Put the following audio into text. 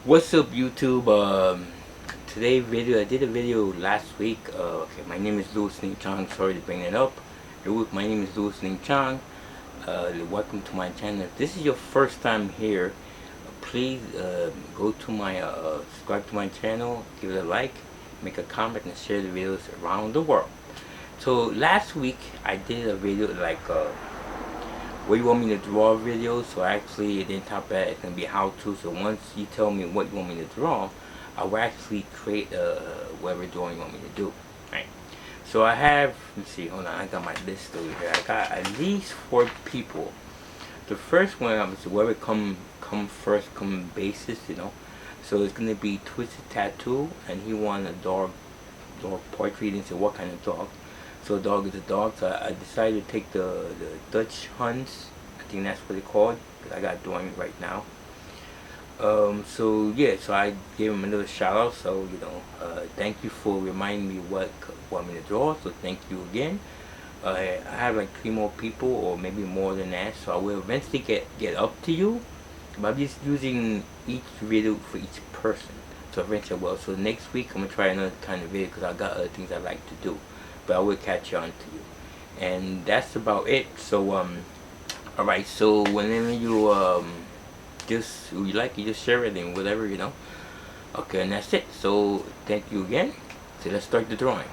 What's up, YouTube? Today video, I did a video last week. Okay, my name is Duchshund. Sorry to bring it up. My name is Duchshund. Welcome to my channel. If this is your first time here, please go to my subscribe to my channel, give it a like, make a comment, and share the videos around the world. So last week I did a video like what you want me to draw video. So actually it didn't top that, it's gonna be how to. So once you tell me what you want me to draw, I will actually create whatever drawing you want me to do. Right. So I have, let's see, hold on, I got my list over here. I got at least 4 people. The first one, obviously, whoever come first, come basis, you know. So it's gonna be Twisted Tattoo, and he wanted a dog portrait. He didn't say what kind of dog. So dog is a dog. So I decided to take the Dachshunds. I think that's what they're called. Cause I got drawing right now. So yeah, so I gave him another shout out. So thank you for reminding me what want me to draw. So thank you again. I have like 3 more people, or maybe more than that. So I will eventually get up to you. But I'm just using each video for each person. So eventually, well, so next week I'm gonna try another kind of video because I got other things I like to do. But I will catch on to you. And that's about it. So alright, so whenever you just you like, you just share it and whatever, Okay, and that's it. So thank you again. So let's start the drawing.